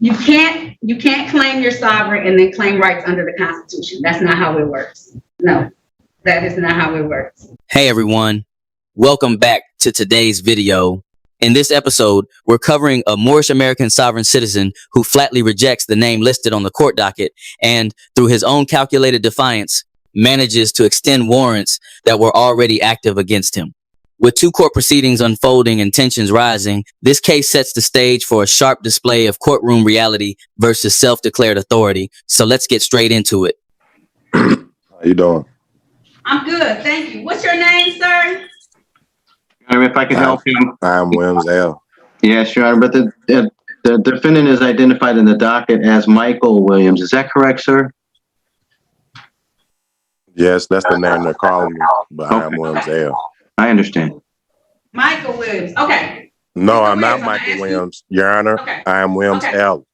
You can't claim you're sovereign and then claim rights under the Constitution. That's not how it works. No, that is not how it works. Hey everyone, welcome back to today's video. In this episode, we're covering a Moorish American sovereign citizen who flatly rejects the name listed on the court docket and, through his own calculated defiance, manages to extend warrants that were already active against him. With two court proceedings unfolding and tensions rising, this case sets the stage for a sharp display of courtroom reality versus self-declared authority. So let's get straight into it. How you doing? I'm good, thank you. What's your name, sir? If I can help you. I'm Williams L. Yes, Your Honor, but the defendant is identified in the docket as Michael Williams. Is that correct, sir? Yes, that's the name they're calling me, but Okay. I'm Williams L. I understand. Michael Williams. Okay. No, Mr. I'm not Williams, I'm Michael asking- Williams, Your Honor. Okay. I am Williams Okay. L.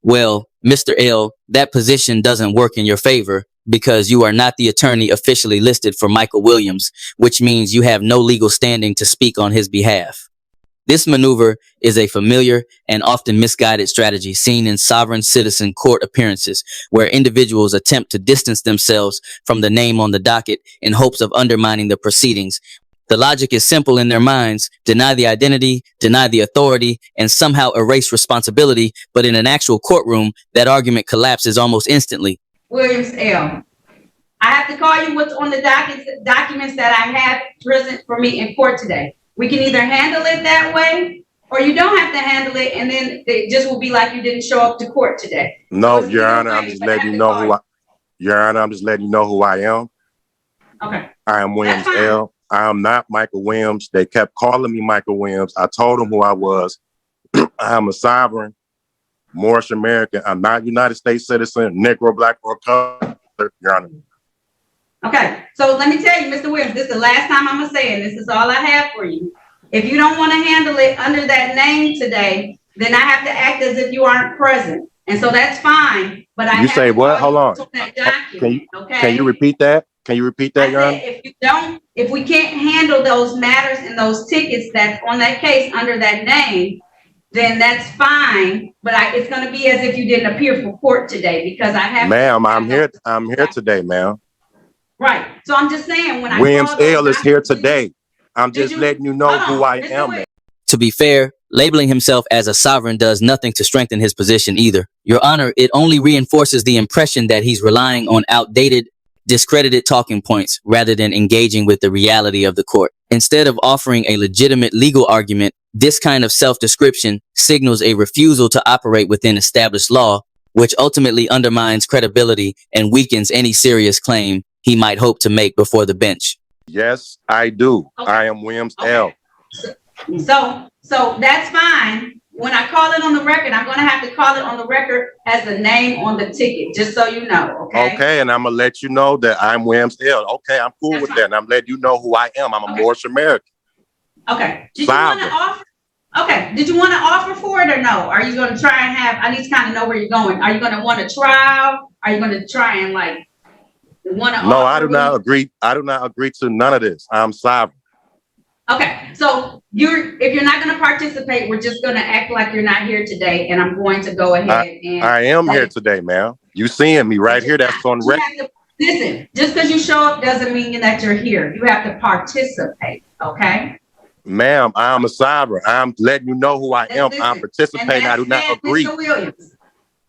Well, Mr. L, that position doesn't work in your favor because you are not the attorney officially listed for Michael Williams, which means you have no legal standing to speak on his behalf. This maneuver is a familiar and often misguided strategy seen in sovereign citizen court appearances where individuals attempt to distance themselves from the name on the docket in hopes of undermining the proceedings. The logic is simple in their minds: deny the identity, deny the authority, and somehow erase responsibility. But in an actual courtroom, that argument collapses almost instantly. Williams L. I have to call you what's on the documents that I have present for me in court today. We can either handle it that way, or you don't have to handle it, and then it just will be like you didn't show up to court today. No, So it's Your either Honor, way, I'm just but I letting have you to know call who I. Your Honor, I'm just letting you know who I am. Okay. I am Williams That's fine. L. I am not Michael Williams. They kept calling me Michael Williams. I told them who I was. I am a sovereign, Moorish American. I'm not United States citizen, Negro, Black, or color, Your Honor. Okay. So let me tell you, Mr. Williams, this is the last time I'm gonna say it. This is all I have for you. If you don't want to handle it under that name today, then I have to act as if you aren't present. And so that's fine. But I You have say to what? call you Hold on. what's that document, okay? Can you repeat that? Can you repeat that, I Your Honor? said, if we can't handle those matters and those tickets that's on that case under that name, then that's fine. But it's going to be as if you didn't appear for court today because I have. Ma'am, I'm here today, ma'am. Right. So I'm just saying when I Williams call those L is here documents- today. I'm Did just you- letting you know Hold who on, I Mr. am. Williams. To be fair, labeling himself as a sovereign does nothing to strengthen his position either. Your Honor, it only reinforces the impression that he's relying on outdated, discredited talking points rather than engaging with the reality of the court. Instead of offering a legitimate legal argument, this kind of self-description signals a refusal to operate within established law, which ultimately undermines credibility and weakens any serious claim he might hope to make before the bench. Yes, I do. Okay. I am Williams Okay. L. So that's fine. When I call it on the record, I'm going to have to call it on the record as the name on the ticket, just so you know, okay? Okay, and I'm gonna let you know that I'm Williams L. Okay, I'm cool That's with fine. that, and I'm letting you know who I am. I'm a Okay. Moorish American. Okay. Did you want to Sovereign. offer? Okay. Did you want to offer for it or no? Are you going to try and have? I need to kind of know where you're going. Are you going to want a trial? Are you going to try and want to? No, I do not agree. I do not agree to none of this. I'm sovereign. Okay. So if you're not going to participate, we're just going to act like you're not here today, and I'm going to go ahead and. I am here today, ma'am. You seeing me right here? That's on You record. have to- Listen, just because you show up doesn't mean that you're here. You have to participate. Okay. Ma'am, I'm a sovereign. I'm letting you know who I am. Listen, I'm participating. I do not agree. Mr. Williams,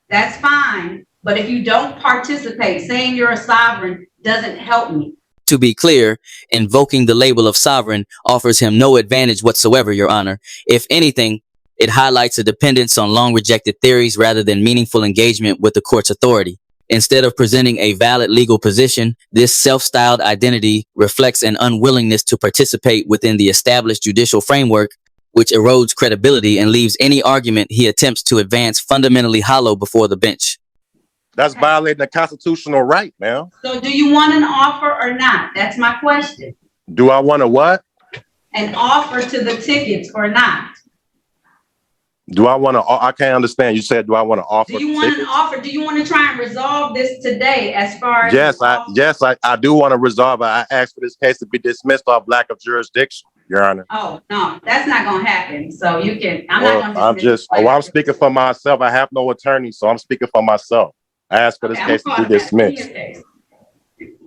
that's fine. But if you don't participate, saying you're a sovereign doesn't help me. To be clear, invoking the label of sovereign offers him no advantage whatsoever, Your Honor. If anything, it highlights a dependence on long rejected theories rather than meaningful engagement with the court's authority. Instead of presenting a valid legal position, this self-styled identity reflects an unwillingness to participate within the established judicial framework, which erodes credibility and leaves any argument he attempts to advance fundamentally hollow before the bench. That's violating a constitutional right, ma'am. So do you want an offer or not? That's my question. Do I want to what? An offer to the tickets or not? Do I want to? I can't understand. You said, do I want to offer? Do you want an tickets? offer? Do you want to try and resolve this today as far as? Yes, I do want to resolve it. I asked for this case to be dismissed off lack of jurisdiction. Your Honor. Oh, no, that's not gonna happen. So you can, I'm Well, not gonna dismiss. I'm speaking for myself. I have no attorney, so I'm speaking for myself. I asked for this Okay, I'm case to be calling that. Give me dismissed. your case.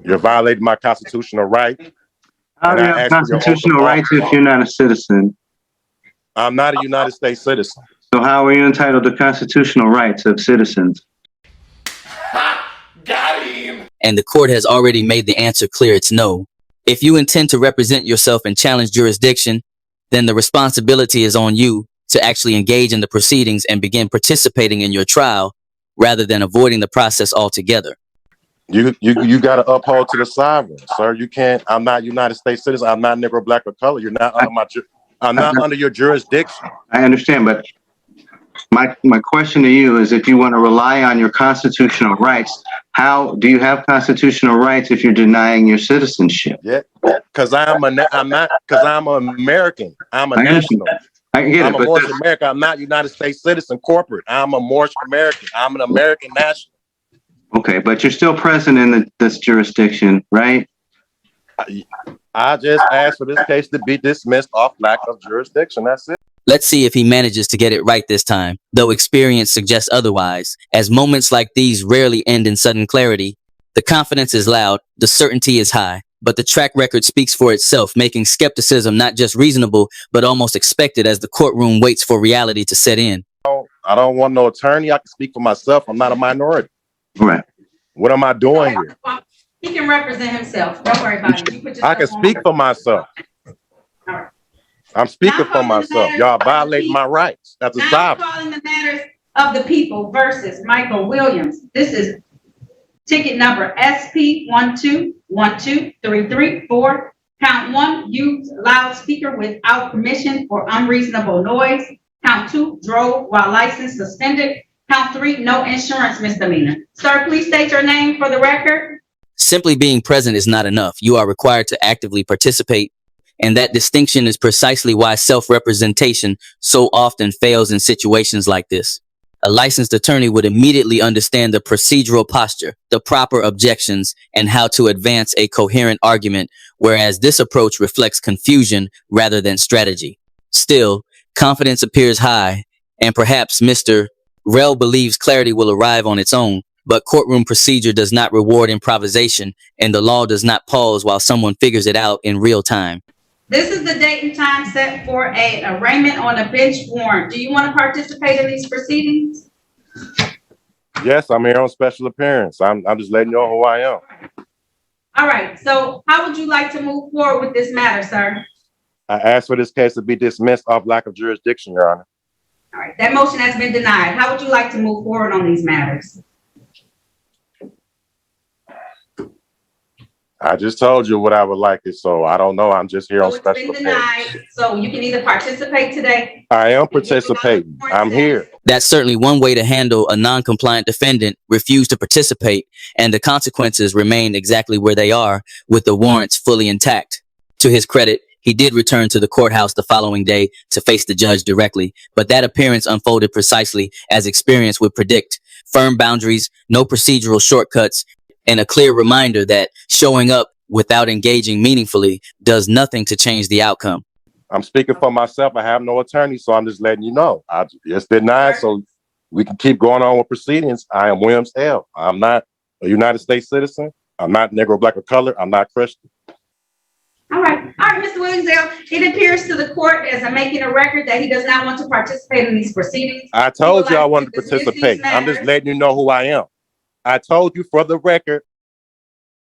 You're violating my constitutional right. How And do you I have asked for your oath of constitutional rights if you're not a citizen? I'm not a United States citizen. So how are you entitled to constitutional rights of citizens? And the court has already made the answer clear. It's no. If you intend to represent yourself and challenge jurisdiction, then the responsibility is on you to actually engage in the proceedings and begin participating in your trial rather than avoiding the process altogether. You got to uphold to the sovereign, sir. You can't. I'm not United States citizen. I'm not Negro, black, or color. You're not under I'm not under your jurisdiction. I understand, but my question to you is, if you want to rely on your constitutional rights, how do you have constitutional rights if you're denying your citizenship? Yeah, because I'm an American. I'm a national. I get I'm it, a but Moorish American. I'm not United States citizen corporate. I'm a Moorish American. I'm an American national. okay, but you're still present in this jurisdiction, right? I just asked for this case to be dismissed off lack of jurisdiction. That's it. Let's see if he manages to get it right this time, though experience suggests otherwise, as moments like these rarely end in sudden clarity. The confidence is loud, the certainty is high, but the track record speaks for itself, making skepticism not just reasonable, but almost expected as the courtroom waits for reality to set in. I don't want no attorney. I can speak for myself. I'm not a minority. Right. What am I doing here? He can represent himself. Don't worry about it. You put I can yourself on. speak for myself. All right. I'm speaking Now for calling the myself. matters Y'all of the violating my people. rights. That's a Now sovereign. calling the matters of the people versus Michael Williams. This is ticket number SP 1212334. Count 1, use loudspeaker without permission or unreasonable noise. Count 2, drove while license suspended. Count 3, no insurance misdemeanor. Sir, please state your name for the record. Simply being present is not enough. You are required to actively participate, and that distinction is precisely why self-representation so often fails in situations like this. A licensed attorney would immediately understand the procedural posture, the proper objections, and how to advance a coherent argument, whereas this approach reflects confusion rather than strategy. Still, confidence appears high, and perhaps Mr. Rel believes clarity will arrive on its own, but courtroom procedure does not reward improvisation, and the law does not pause while someone figures it out in real time. This is the date and time set for an arraignment on a bench warrant. Do you want to participate in these proceedings? Yes, I'm here on special appearance. I'm just letting you know who I am. All right. So how would you like to move forward with this matter, sir? I asked for this case to be dismissed off lack of jurisdiction, Your Honor. All right. That motion has been denied. How would you like to move forward on these matters? I just told you what I would like it, so I don't know. I'm just here on So it's special been appearance. denied. So you can either participate today. I am participating. I'm here. That's certainly one way to handle a non-compliant defendant, refuse to participate, and the consequences remain exactly where they are, with the warrants fully intact. To his credit, he did return to the courthouse the following day to face the judge directly, but that appearance unfolded precisely as experience would predict. Firm boundaries, no procedural shortcuts, and a clear reminder that showing up without engaging meaningfully does nothing to change the outcome. I'm speaking for myself. I have no attorney, so I'm just letting you know. It's denied, so we can keep going on with proceedings. I am Williams L. I'm not a United States citizen. I'm not Negro, black, or color. I'm not Christian. All right, Mr. Williams, it appears to the court as I'm making a record that he does not want to participate in these proceedings. I told you I like wanted to participate. I'm just letting you know who I am. I told you for the record.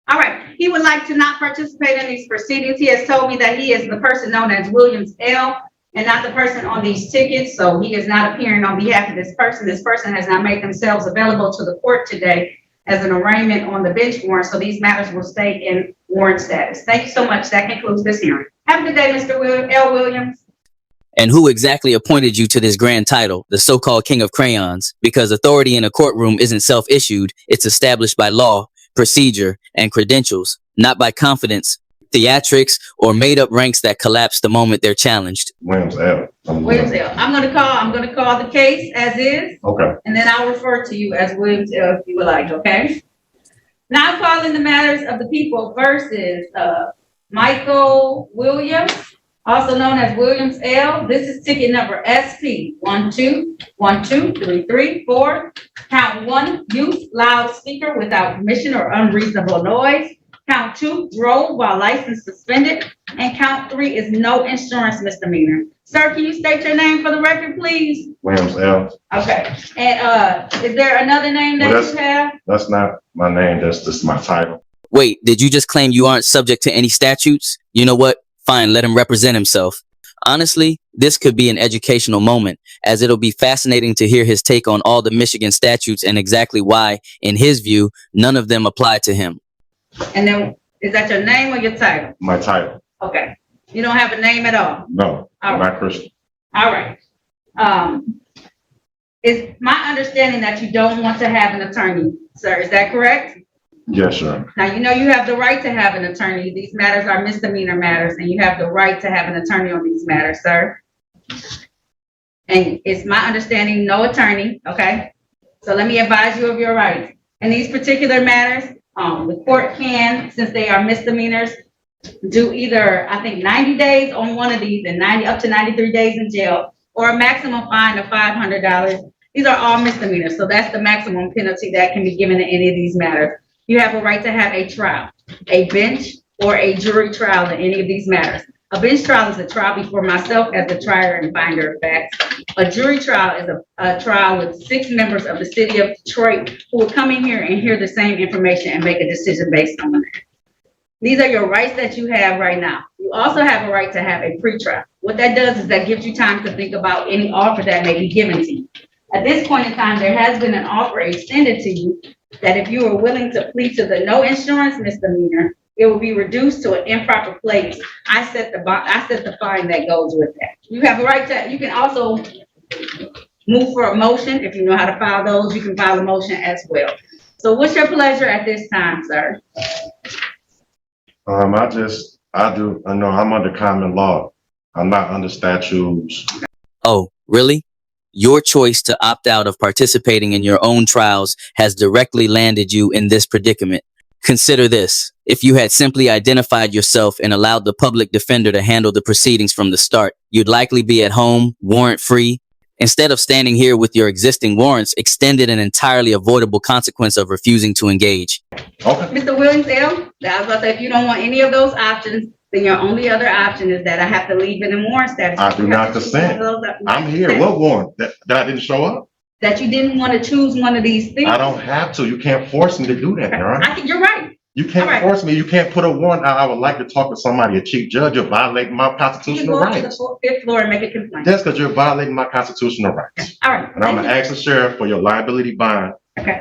All right, he would like to not participate in these proceedings. He has told me that he is the person known as Williams L. and not the person on these tickets, so he is not appearing on behalf of this person. This person has not made themselves available to the court today as an arraignment on the bench warrant, so these matters will stay in warrant status. Thank you so much. That concludes this hearing. Have a good day, Mr. L. Williams. And who exactly appointed you to this grand title, the so-called King of Crayons? Because authority in a courtroom isn't self-issued, it's established by law, procedure, and credentials, not by confidence, theatrics, or made-up ranks that collapse the moment they're challenged. Williams L. Williams L. I'm gonna call the case as is. Okay. And then I'll refer to you as Williams L. if you would like, okay? Now calling the matters of the people versus Michael Williams. also known as Williams L. This is ticket number SP 12123334. Count 1, use loudspeaker without permission or unreasonable noise. Count 2, drove while license suspended. And count 3 is no insurance misdemeanor. Sir, can you state your name for the record, please? Williams L. Okay. And is there another name that you have? That's not my name. That's just my title. Wait, did you just claim you aren't subject to any statutes? You know what? Fine, let him represent himself. Honestly, this could be an educational moment, as it'll be fascinating to hear his take on all the Michigan statutes and exactly why, in his view, none of them apply to him. And then, is that your name or your title? My title. Okay. You don't have a name at all? No, All I'm right. not Christian. All right. It's my understanding that you don't want to have an attorney, sir. Is that correct? Yes, sir. Now, you know you have the right to have an attorney. These matters are misdemeanor matters, and you have the right to have an attorney on these matters, sir. And it's my understanding, no attorney, okay? So let me advise you of your rights. In these particular matters, the court can, since they are misdemeanors, do either, I think, 90 days on one of these and up to 93 days in jail, or a maximum fine of $500. These are all misdemeanors, so that's the maximum penalty that can be given in any of these matters. You have a right to have a trial, a bench, or a jury trial in any of these matters. A bench trial is a trial before myself as the trier and finder of facts. A jury trial is a trial with 6 members of the city of Detroit who will come in here and hear the same information and make a decision based on that. These are your rights that you have right now. You also have a right to have a pretrial. What that does is that gives you time to think about any offer that may be given to you. At this point in time, there has been an offer extended to you that if you are willing to plead to the no insurance misdemeanor, it will be reduced to an improper place. I set the fine that goes with that. You have a right to, you can also move for a motion. If you know how to file those, you can file a motion as well. So what's your pleasure at this time, sir? I'm under common law. I'm not under statutes. Oh, really? Your choice to opt out of participating in your own trials has directly landed you in this predicament. Consider this. If you had simply identified yourself and allowed the public defender to handle the proceedings from the start, you'd likely be at home, warrant-free. Instead of standing here with your existing warrants, extended an entirely avoidable consequence of refusing to engage. Okay. Mr. Williams L., I was about to say, if you don't want any of those options, then your only other option is that I have to leave it in warrant status. I do not consent. I'm here. What warrant? That I didn't show up? That you didn't want to choose one of these things. I don't have to. You can't force me to do that, all right? You're right. You can't force me. You can't put a warrant out. I would like to talk to somebody, a chief judge. You're violating my constitutional rights. You can go to the 5th floor and make a complaint. That's because you're violating my constitutional rights. All right. And I'm going to ask the sheriff for your liability bond. Okay.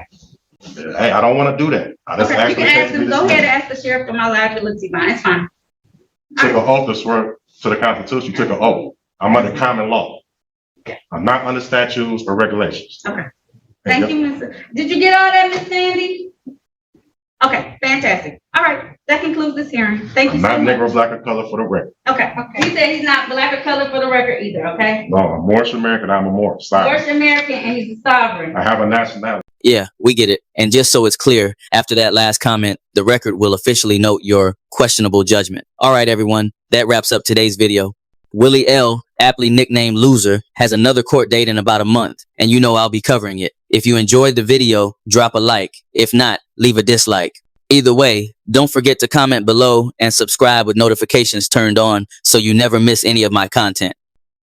Hey, I don't want to do that. Okay, you can ask him. Go ahead and ask the sheriff for my liability bond. It's fine. Took an oath to swear to the Constitution. Took an oath. I'm under common law. I'm not under statutes or regulations. Okay. Thank you, Mr. Did you get all that, Miss Sandy? Okay, fantastic. All right, that concludes this hearing. Thank you so much. I'm not Negro, black, or color for the record. Okay. He said he's not black or color for the record either, okay? No, I'm Moorish American. I'm a Moorish. Moorish American, and he's a sovereign. I have a nationality. Yeah, we get it. And just so it's clear, after that last comment, the record will officially note your questionable judgment. All right, everyone, that wraps up today's video. Willie L., aptly nicknamed Loser, has another court date in about a month, and you know I'll be covering it. If you enjoyed the video, drop a like. If not, leave a dislike. Either way, don't forget to comment below and subscribe with notifications turned on so you never miss any of my content.